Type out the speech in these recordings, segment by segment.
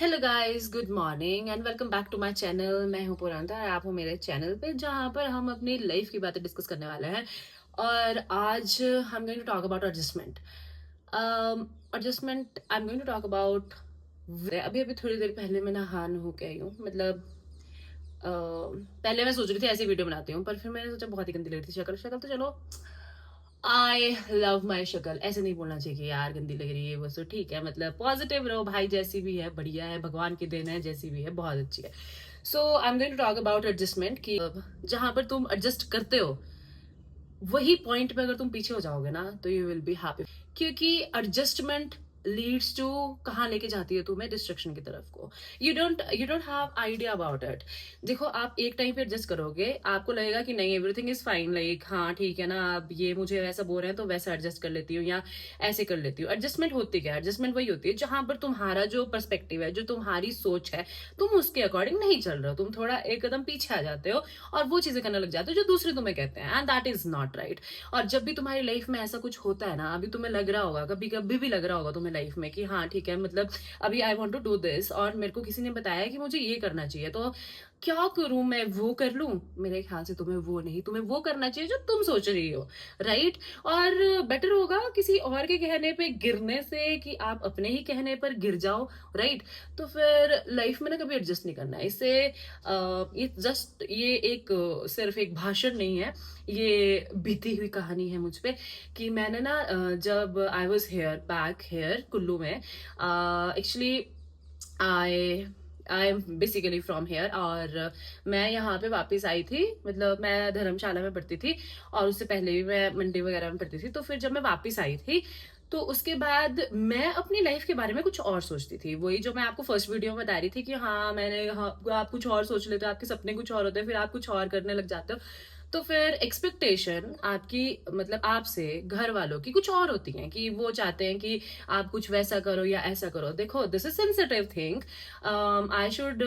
Hello guys, good morning and welcome back to my channel. मैं हूं पुरांदा और आप हो मेरे चैनल पे जहां पर हम अपनी लाइफ की बातें डिस्कस करने वाले हैं। और आज हम going to talk about adjustment. Adjustment I am going to talk about. अभी अभी थोड़ी देर पहले मैं नहा हो के आई हूँ। मतलब पहले मैं सोच रही थी ऐसी वीडियो बनाती हूँ, पर फिर मैंने सोचा बहुत ही गंदी लग रही थी शक्ल शक्ल तो चलो आई लव माई शक्ल ऐसे नहीं बोलना चाहिए कि यार गंदी लग रही है वो तो ठीक है। मतलब पॉजिटिव रहो भाई, जैसी भी है बढ़िया है, भगवान की देन है, जैसी भी है बहुत अच्छी है। So I am going to talk about adjustment कि जहां पर तुम एडजस्ट करते हो वही पॉइंट पे अगर तुम पीछे हो जाओगे ना तो यू विल बी हैप्पी, क्योंकि एडजस्टमेंट लीड्स टू कहाँ लेके जाती है तुम्हें, डिस्ट्रक्शन की तरफ को। You don't have idea about it. देखो, आप एक टाइम पे एडजस्ट करोगे, आपको लगेगा कि नहीं एवरीथिंग इज फाइन, लाइक हाँ ठीक है ना, अब ये मुझे वैसा बोल रहे हैं तो वैसा एडजस्ट कर लेती हूँ या ऐसे कर लेती हूँ। एडजस्टमेंट होती क्या है? एडजस्टमेंट वही होती है जहां पर तुम्हारा जो पर्सपेक्टिव है, जो तुम्हारी सोच है, तुम उसके अकॉर्डिंग नहीं चल रहे हो, तुम थोड़ा एक कदम पीछे आ जाते हो और वो चीजें करने लग जाते हो जो दूसरे तुम्हें कहते हैं, and that is not right. और जब भी तुम्हारी लाइफ में ऐसा कुछ होता है ना, अभी तुम्हें लग रहा होगा, कभी कभी भी लग रहा होगा तुम्हें लाइफ में कि हाँ ठीक है, मतलब अभी I want to do this और मेरे को किसी ने बताया कि मुझे ये करना चाहिए, तो क्या करूं, मैं वो कर लूं? मेरे ख्याल से तुम्हें वो नहीं, तुम्हें वो करना चाहिए जो तुम सोच रही हो, राइट? और बेटर होगा किसी और के कहने पे गिरने से कि आप अपने ही कहने पर गिर जाओ, राइट? तो फिर लाइफ में ना कभी एडजस्ट नहीं करना है। इससे ये जस्ट ये एक सिर्फ एक भाषण नहीं है, ये बीती हुई कहानी है मुझ पे। कि मैंने ना जब I was here back here Kullu में, actually I I am basically from here, और मैं यहाँ पे वापस आई थी। मतलब मैं धर्मशाला में पढ़ती थी और उससे पहले भी मैं मंडी वगैरह में पढ़ती थी। तो फिर जब मैं वापस आई थी तो उसके बाद मैं अपनी लाइफ के बारे में कुछ और सोचती थी, वही जो मैं आपको फर्स्ट वीडियो में बता रही थी कि हाँ मैंने हाँ, आप कुछ और सोच लेते हो, आपके सपने कुछ और होते हैं, फिर आप कुछ और करने लग जाते हो। तो फिर एक्सपेक्टेशन आपकी, मतलब आपसे घर वालों की कुछ और होती हैं कि वो चाहते हैं कि आप कुछ वैसा करो या ऐसा करो। देखो, this is sensitive thing. I should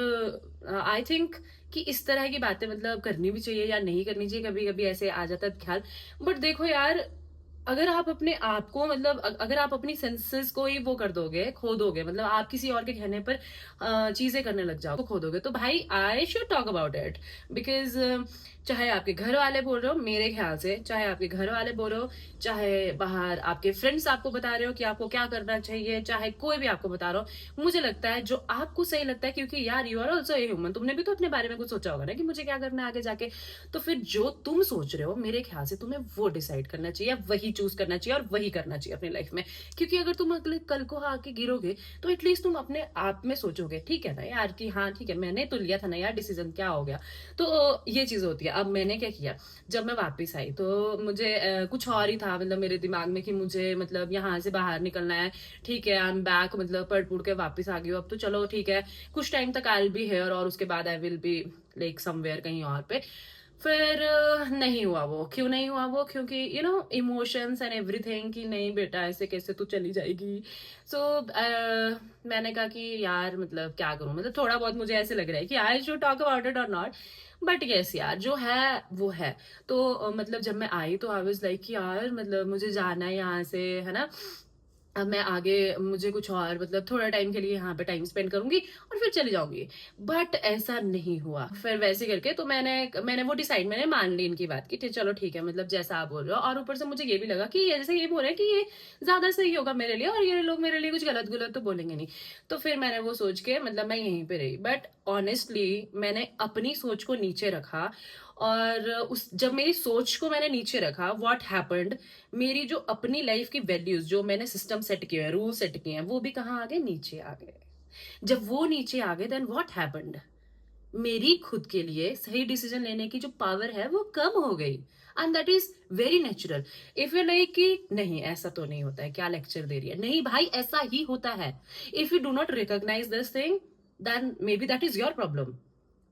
I think कि इस तरह की बातें मतलब करनी भी चाहिए या नहीं करनी चाहिए, कभी कभी ऐसे आ जाता है ख्याल। बट देखो यार, अगर आप अपने आप को, मतलब अगर आप अपनी सेंसेस को ही वो कर दोगे, खो दोगे, मतलब आप किसी और के कहने पर चीजें करने लग जाओ, खो दोगे, तो भाई I should talk about it. Because चाहे आपके घर वाले बोल रहे हो, मेरे ख्याल से चाहे आपके घर वाले बोल रहे हो, चाहे बाहर आपके फ्रेंड्स आपको बता रहे हो कि आपको क्या करना चाहिए, चाहे कोई भी आपको बता रहा हो, मुझे लगता है जो आपको सही लगता है, क्योंकि यार you are also a human, तुमने भी तो अपने बारे में कुछ सोचा होगा ना कि मुझे क्या करना है आगे जाके। तो फिर जो तुम सोच रहे हो, मेरे ख्याल से तुम्हें वो डिसाइड करना चाहिए, वही चूज करना चाहिए और वही करना चाहिए अपनी लाइफ में। क्योंकि अगर तुम अगले कल को आके गिरोगे तो एटलीस्ट तुम अपने आप में सोचोगे, ठीक है ना यार, कि हाँ ठीक है मैंने तो लिया था ना यार डिसीजन, क्या हो गया। तो ये चीज होती है। अब मैंने क्या किया, जब मैं वापस आई तो मुझे कुछ और ही था, मतलब मेरे दिमाग में कि मुझे मतलब यहाँ से बाहर निकलना है, ठीक है आई एम बैक, मतलब पढ़ पुढ़ के वापस आ गई हूँ, अब तो चलो ठीक है कुछ टाइम तक आई विल बी हेयर और उसके बाद I will be like somewhere कहीं और पे। फिर नहीं हुआ वो। क्यों नहीं हुआ वो? क्योंकि you know emotions and everything, कि नहीं बेटा ऐसे कैसे तू चली जाएगी। सो मैंने कहा कि यार मतलब क्या करूं, मतलब थोड़ा बहुत मुझे ऐसे लग रहा है कि I should talk about it और नॉट। बट यस यार, जो है वो है। तो मतलब जब मैं आई तो आई वाज लाइक कि यार मतलब मुझे जाना है यहाँ से, है ना। अब मैं आगे मुझे कुछ और, मतलब थोड़ा टाइम के लिए यहाँ पे टाइम स्पेंड करूंगी और फिर चली जाऊंगी। बट ऐसा नहीं हुआ। फिर वैसे करके तो मैंने मैंने वो डिसाइड, मैंने मान ली इनकी बात की, चलो ठीक है, मतलब जैसा आप बोल रहे हो। और ऊपर से मुझे ये भी लगा कि ये जैसे ये बोल रहे हैं कि ये ज्यादा सही होगा मेरे लिए और ये लोग मेरे लिए कुछ गलत गलत तो बोलेंगे नहीं। तो फिर मैंने वो सोच के मतलब मैं यहीं पे रही। बट ऑनेस्टली मैंने अपनी सोच को नीचे रखा, और उस जब मेरी सोच को मैंने नीचे रखा, व्हाट हैपेंड, मेरी जो अपनी लाइफ की वैल्यूज, जो मैंने सिस्टम सेट किए हैं, रूल सेट किए हैं, वो भी कहाँ आ गए? नीचे आ गए। जब वो नीचे आ गए देन व्हाट हैपेंड, मेरी खुद के लिए सही डिसीजन लेने की जो पावर है वो कम हो गई। And that is very natural. If you like कि नहीं ऐसा तो नहीं होता है, क्या लेक्चर दे रही है, नहीं भाई ऐसा ही होता है। If you do not recognise this thing then may be that is your problem,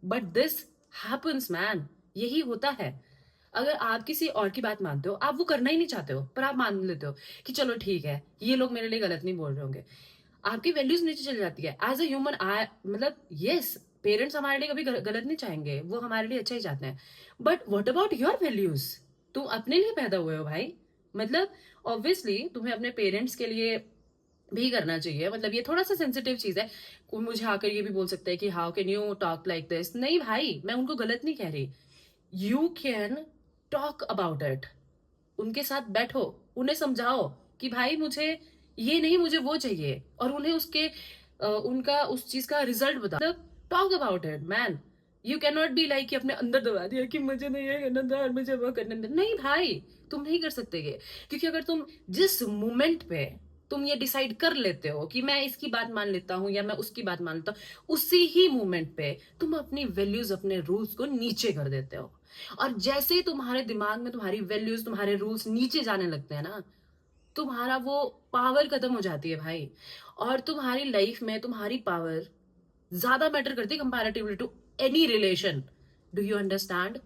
but this happens man, यही होता है। अगर आप किसी और की बात मानते हो, आप वो करना ही नहीं चाहते हो, पर आप मान लेते हो कि चलो ठीक है ये लोग मेरे लिए गलत नहीं बोल रहे होंगे, आपकी वैल्यूज नीचे चली जाती है एज अ ह्यूमन। आई मतलब यस, पेरेंट्स हमारे लिए कभी गलत नहीं चाहेंगे, वो हमारे लिए अच्छा ही चाहते हैं। But what about your values? तुम अपने लिए पैदा हुए हो भाई। मतलब ऑब्वियसली तुम्हें अपने पेरेंट्स के लिए भी करना चाहिए। मतलब ये थोड़ा सा सेंसिटिव चीज है। कोई मुझे आकर ये भी बोल सकता है कि how can you talk like this. नहीं भाई, मैं उनको गलत नहीं कह रही। You can talk about it. उनके साथ बैठो, उन्हें समझाओ कि भाई मुझे ये नहीं, मुझे वो चाहिए, और उन्हें उसके उनका उस चीज का रिजल्ट बता। मतलब talk about it man. You can not be like कि अपने अंदर दबा दिया कि मुझे नहीं ये करना था और मुझे वो करना था। नहीं भाई, तुम नहीं कर सकते ये। क्योंकि अगर तुम जिस मोमेंट पे तुम ये डिसाइड कर लेते हो कि मैं इसकी बात मान लेता हूँ या मैं उसकी बात मान लेता हूँ, उसी ही मोमेंट पे तुम अपनी वैल्यूज, अपने रूल्स को नीचे कर देते हो। और जैसे ही तुम्हारे दिमाग में तुम्हारी वैल्यूज, तुम्हारे रूल्स नीचे जाने लगते हैं ना, तुम्हारा वो पावर खत्म हो जाती है भाई। और तुम्हारी लाइफ में तुम्हारी पावर ज्यादा मैटर करती है comparatively to any relation. Do you understand?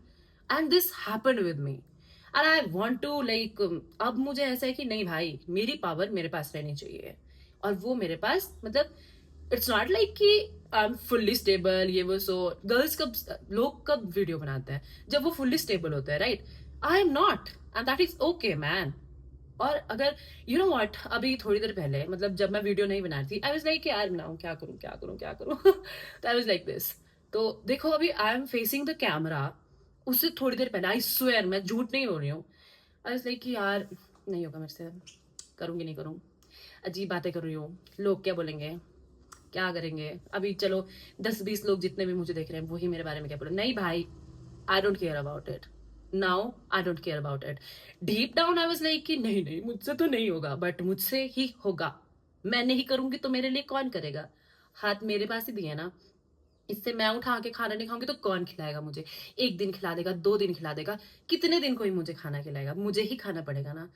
And this happened with me and I want to like, अब मुझे ऐसा है कि नहीं भाई, मेरी पावर मेरे पास रहनी चाहिए। और वो मेरे पास, मतलब इट्स नॉट लाइक कि आई एम फुल्ली स्टेबल ये वो। सो गर्ल्स कब, लोग कब वीडियो बनाते हैं? जब वो फुल्ली स्टेबल होते हैं, right? I am not, and that is okay man. और अगर यू नो व्हाट, अभी थोड़ी देर पहले, मतलब जब मैं वीडियो नहीं बना रही थी, आई वाज लाइक यार बनाऊं, क्या करूं क्या करूं क्या करूं तो आई वाज लाइक दिस। तो देखो अभी I am facing the camera. उससे थोड़ी देर पहले, आई स्वेयर, मैं झूठ नहीं बोल रही हूँ, आई वाज लाइक कि यार नहीं होगा मेरे से, करूंगी नहीं करूँ, अजीब बातें कर रही हूँ, लोग क्या बोलेंगे, क्या करेंगे। अभी चलो 10-20 लोग जितने भी मुझे देख रहे हैं वही मेरे बारे में क्या बोले। नहीं भाई, I don't care about it. Now I don't care about it. Deep down I was like कि नहीं नहीं, मुझसे तो नहीं होगा, बट मुझसे ही होगा। मैं नहीं करूंगी तो मेरे लिए कौन करेगा? हाथ मेरे पास ही दिए ना। इससे मैं उठा के खाना नहीं खाऊंगी तो कौन खिलाएगा मुझे? एक दिन खिला देगा, 2 दिन खिला देगा, कितने दिन कोई मुझे खाना खिलाएगा? मुझे ही खाना पड़ेगा ना।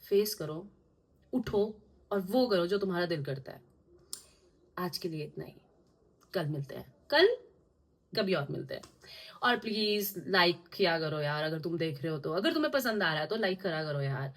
फेस करो, उठो, और वो करो जो तुम्हारा दिल करता है। आज के लिए इतना ही। कल मिलते हैं, कल कभी और मिलते हैं। और प्लीज लाइक किया करो यार, अगर तुम देख रहे हो तो। अगर तुम्हें पसंद आ रहा है तो लाइक करा करो यार।